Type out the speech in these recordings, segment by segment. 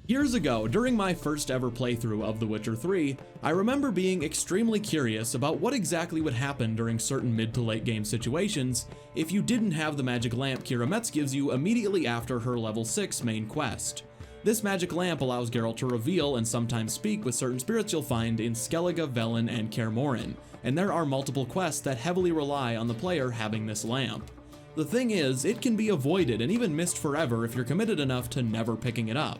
Years ago, during my first ever playthrough of The Witcher 3, I remember being extremely curious about what exactly would happen during certain mid to late game situations if you didn't have the magic lamp Keira gives you immediately after her level 6 main quest. This magic lamp allows Geralt to reveal and sometimes speak with certain spirits you'll find in Skellige, Velen, and Kaer Morhen, and there are multiple quests that heavily rely on the player having this lamp. The thing is, it can be avoided and even missed forever if you're committed enough to never picking it up.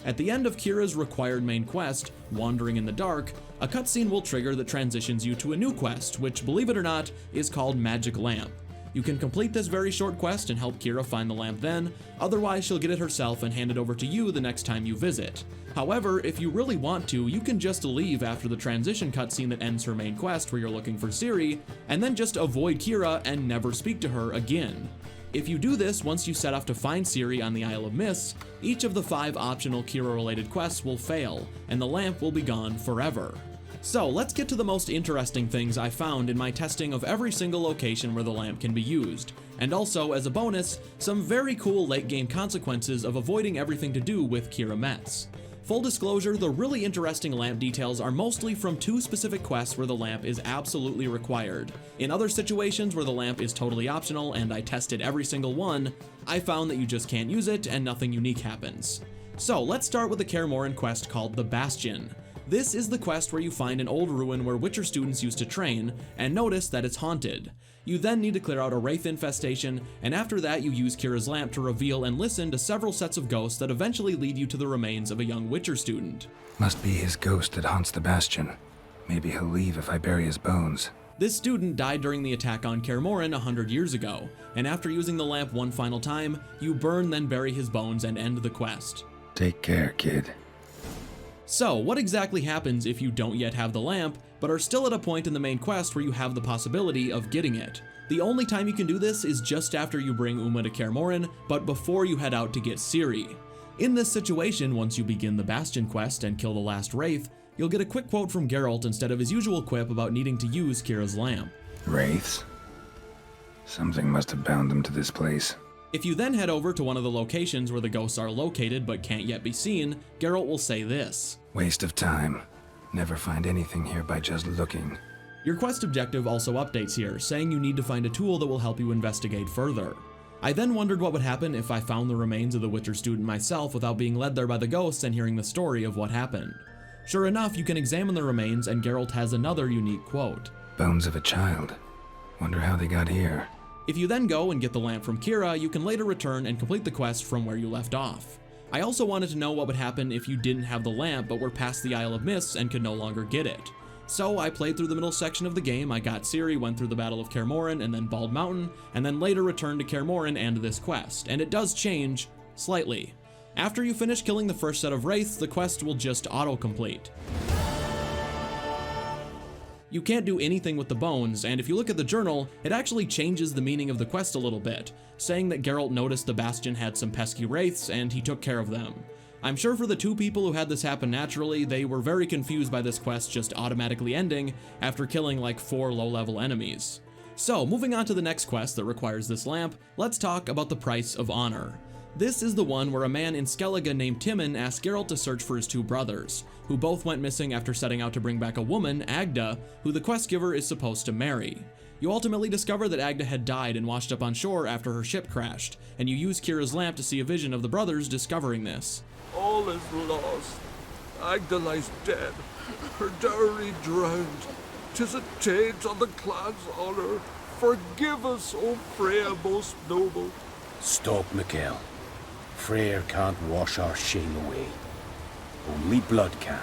At the end of Keira's required main quest, Wandering in the Dark, a cutscene will trigger that transitions you to a new quest, which, believe it or not, is called Magic Lamp. You can complete this very short quest and help Keira find the lamp then, otherwise she'll get it herself and hand it over to you the next time you visit. However, if you really want to, you can just leave after the transition cutscene that ends her main quest where you're looking for Ciri, and then just avoid Keira and never speak to her again. If you do this once you set off to find Ciri on the Isle of Mists, each of the 5 optional Keira-related quests will fail, and the lamp will be gone forever. So let's get to the most interesting things I found in my testing of every single location where the lamp can be used, and also, as a bonus, some very cool late game consequences of avoiding everything to do with Keira Metz. Full disclosure, the really interesting lamp details are mostly from 2 specific quests where the lamp is absolutely required. In other situations where the lamp is totally optional, and I tested every single one, I found that you just can't use it and nothing unique happens. So let's start with the Kaer Morhen quest called the Bastion. This is the quest where you find an old ruin where Witcher students used to train, and notice that it's haunted. You then need to clear out a wraith infestation, and after that you use Keira's lamp to reveal and listen to several sets of ghosts that eventually lead you to the remains of a young Witcher student. Must be his ghost that haunts the Bastion. Maybe he'll leave if I bury his bones. This student died during the attack on Kaer Morhen 100 years ago, and after using the lamp one final time, you burn then bury his bones and end the quest. Take care, kid. So, what exactly happens if you don't yet have the lamp, but are still at a point in the main quest where you have the possibility of getting it? The only time you can do this is just after you bring Uma to Kaer Morhen, but before you head out to get Ciri. In this situation, once you begin the Bastion quest and kill the last wraith, you'll get a quick quote from Geralt instead of his usual quip about needing to use Keira's lamp. Wraiths? Something must have bound them to this place. If you then head over to one of the locations where the ghosts are located but can't yet be seen, Geralt will say this. Waste of time. Never find anything here by just looking. Your quest objective also updates here, saying you need to find a tool that will help you investigate further. I then wondered what would happen if I found the remains of the Witcher student myself without being led there by the ghosts and hearing the story of what happened. Sure enough, you can examine the remains and Geralt has another unique quote. Bones of a child. Wonder how they got here. If you then go and get the lamp from Keira, you can later return and complete the quest from where you left off. I also wanted to know what would happen if you didn't have the lamp but were past the Isle of Mists and could no longer get it. So I played through the middle section of the game, I got Ciri, went through the Battle of Kaer Morhen and then Bald Mountain, and then later returned to Kaer Morhen and this quest, and it does change slightly. After you finish killing the first set of wraiths, the quest will just auto-complete. You can't do anything with the bones, and if you look at the journal, it actually changes the meaning of the quest a little bit, saying that Geralt noticed the Bastion had some pesky wraiths and he took care of them. I'm sure for the 2 people who had this happen naturally, they were very confused by this quest just automatically ending after killing like 4 low-level enemies. So, moving on to the next quest that requires this lamp, let's talk about the Price of Honor. This is the one where a man in Skellige named Timon asked Geralt to search for his 2 brothers, who both went missing after setting out to bring back a woman, Agda, who the quest giver is supposed to marry. You ultimately discover that Agda had died and washed up on shore after her ship crashed, and you use Keira's lamp to see a vision of the brothers discovering this. All is lost. Agda lies dead, her dowry drowned. 'Tis a taint on the clan's honor. Forgive us, O Freya most noble. Stop, Miguel. Freyr can't wash our shame away. Only blood can.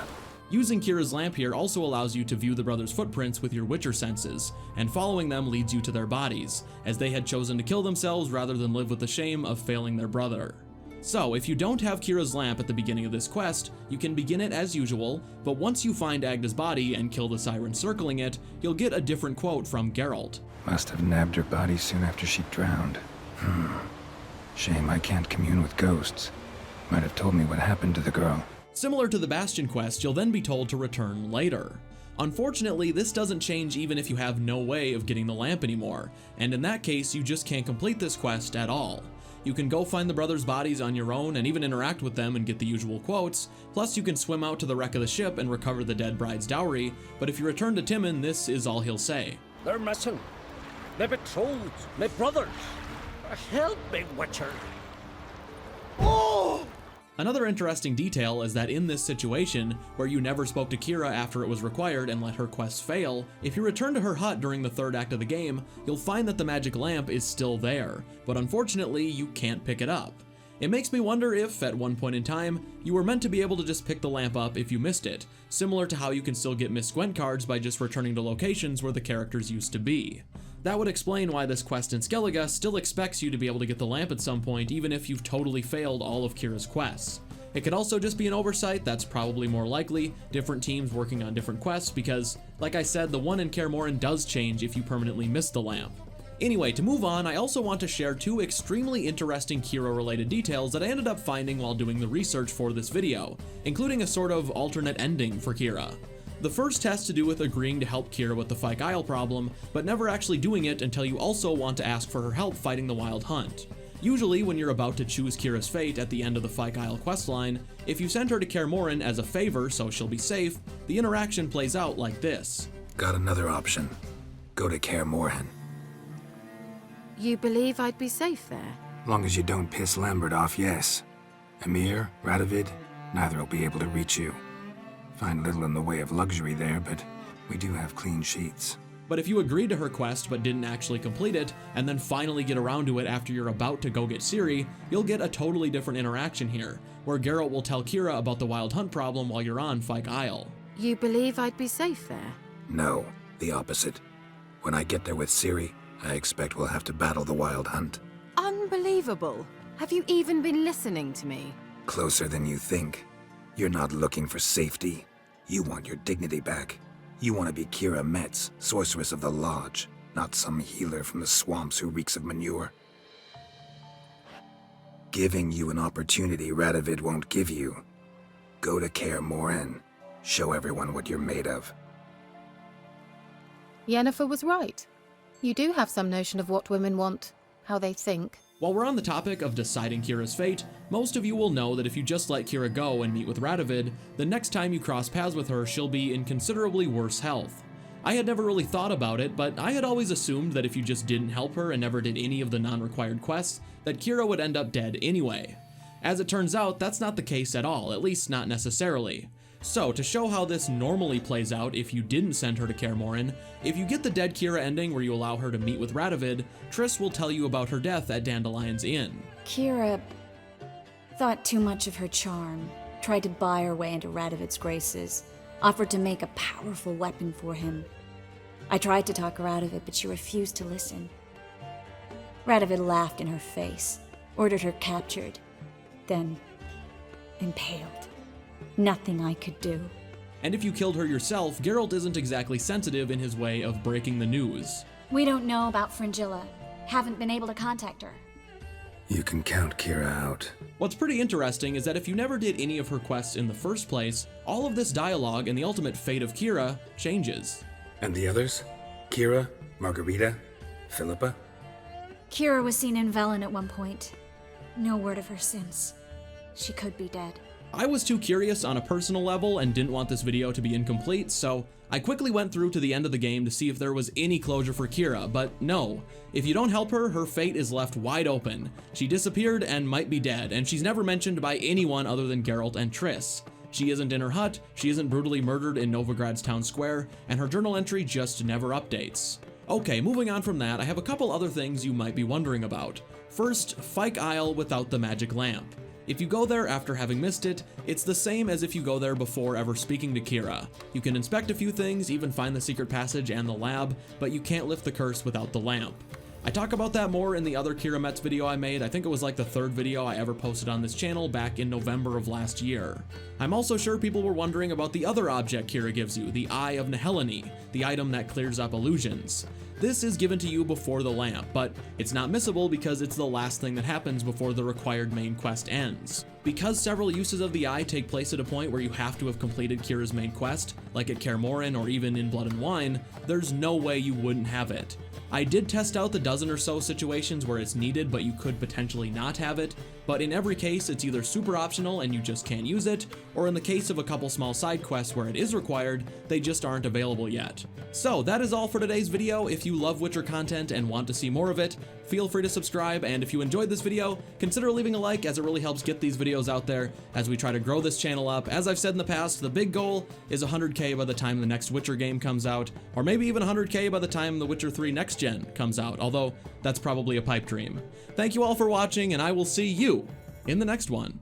Using Keira's lamp here also allows you to view the brothers' footprints with your Witcher senses, and following them leads you to their bodies, as they had chosen to kill themselves rather than live with the shame of failing their brother. So, if you don't have Keira's lamp at the beginning of this quest, you can begin it as usual, but once you find Agda's body and kill the siren circling it, you'll get a different quote from Geralt. Must have nabbed her body soon after she drowned. Shame I can't commune with ghosts. Might have told me what happened to the girl. Similar to the Bastion quest, you'll then be told to return later. Unfortunately, this doesn't change even if you have no way of getting the lamp anymore, and in that case, you just can't complete this quest at all. You can go find the brothers' bodies on your own and even interact with them and get the usual quotes, plus you can swim out to the wreck of the ship and recover the dead bride's dowry, but if you return to Timon, this is all he'll say. They're missing. My betrothed, my brothers. Help me, Witcher. Oh! Another interesting detail is that in this situation, where you never spoke to Keira after it was required and let her quests fail, if you return to her hut during the third act of the game, you'll find that the magic lamp is still there, but unfortunately you can't pick it up. It makes me wonder if, at one point in time, you were meant to be able to just pick the lamp up if you missed it, similar to how you can still get Miss Gwent cards by just returning to locations where the characters used to be. That would explain why this quest in Skellige still expects you to be able to get the lamp at some point even if you've totally failed all of Keira's quests. It could also just be an oversight, that's probably more likely, different teams working on different quests because, like I said, the one in Kaer Morhen does change if you permanently miss the lamp. Anyway, to move on, I also want to share two extremely interesting Keira-related details that I ended up finding while doing the research for this video, including a sort of alternate ending for Keira. The first has to do with agreeing to help Keira with the Fyke Isle problem, but never actually doing it until you also want to ask for her help fighting the Wild Hunt. Usually, when you're about to choose Keira's fate at the end of the Fyke Isle questline, if you send her to Kaer Morhen as a favor so she'll be safe, the interaction plays out like this. Got another option. Go to Kaer Morhen. You believe I'd be safe there? Long as you don't piss Lambert off, yes. Emir, Radovid, neither will be able to reach you. Find little in the way of luxury there, but we do have clean sheets. But if you agreed to her quest but didn't actually complete it, and then finally get around to it after you're about to go get Ciri, you'll get a totally different interaction here, where Geralt will tell Keira about the Wild Hunt problem while you're on Fyke Isle. You believe I'd be safe there? No, the opposite. When I get there with Ciri, I expect we'll have to battle the Wild Hunt. Unbelievable. Have you even been listening to me? Closer than you think. You're not looking for safety. You want your dignity back. You want to be Keira Metz, sorceress of the Lodge, not some healer from the swamps who reeks of manure. Giving you an opportunity Radovid won't give you. Go to Kaer Morhen. Show everyone what you're made of. Yennefer was right. You do have some notion of what women want, how they think. While we're on the topic of deciding Keira's fate, most of you will know that if you just let Keira go and meet with Radovid, the next time you cross paths with her, she'll be in considerably worse health. I had never really thought about it, but I had always assumed that if you just didn't help her and never did any of the non-required quests, that Keira would end up dead anyway. As it turns out, that's not the case at all, at least not necessarily. So, to show how this normally plays out if you didn't send her to Kaer Morhen, if you get the dead Keira ending where you allow her to meet with Radovid, Triss will tell you about her death at Dandelion's Inn. Keira thought too much of her charm, tried to buy her way into Radovid's graces, offered to make a powerful weapon for him. I tried to talk her out of it, but she refused to listen. Radovid laughed in her face, ordered her captured, then impaled. Nothing I could do. And if you killed her yourself, Geralt isn't exactly sensitive in his way of breaking the news. We don't know about Fringilla. Haven't been able to contact her. You can count Keira out. What's pretty interesting is that if you never did any of her quests in the first place, all of this dialogue and the ultimate fate of Keira changes. And the others? Keira, Margarita, Philippa? Keira was seen in Velen at one point. No word of her since. She could be dead. I was too curious on a personal level and didn't want this video to be incomplete, so I quickly went through to the end of the game to see if there was any closure for Keira, but no. If you don't help her, her fate is left wide open. She disappeared and might be dead, and she's never mentioned by anyone other than Geralt and Triss. She isn't in her hut, she isn't brutally murdered in Novigrad's town square, and her journal entry just never updates. Okay, moving on from that, I have a couple other things you might be wondering about. First, Fyke Isle without the magic lamp. If you go there after having missed it, it's the same as if you go there before ever speaking to Keira. You can inspect a few things, even find the secret passage and the lab, but you can't lift the curse without the lamp. I talk about that more in the other Keira Metz video I made. I think it was like the third video I ever posted on this channel back in November of last year. I'm also sure people were wondering about the other object Keira gives you, the Eye of Nehaleni, the item that clears up illusions. This is given to you before the lamp, but it's not missable because it's the last thing that happens before the required main quest ends. Because several uses of the eye take place at a point where you have to have completed Keira's main quest, like at Kaer Morhen or even in Blood and Wine, there's no way you wouldn't have it. I did test out the dozen or so situations where it's needed but you could potentially not have it, but in every case it's either super optional and you just can't use it, or in the case of a couple small side quests where it is required, they just aren't available yet. So that is all for today's video. If you love Witcher content and want to see more of it, feel free to subscribe, and if you enjoyed this video, consider leaving a like as it really helps get these videos out there as we try to grow this channel up. As I've said in the past, the big goal is 100k by the time the next Witcher game comes out, or maybe even 100k by the time The Witcher 3 Next Gen comes out, although that's probably a pipe dream. Thank you all for watching, and I will see you in the next one.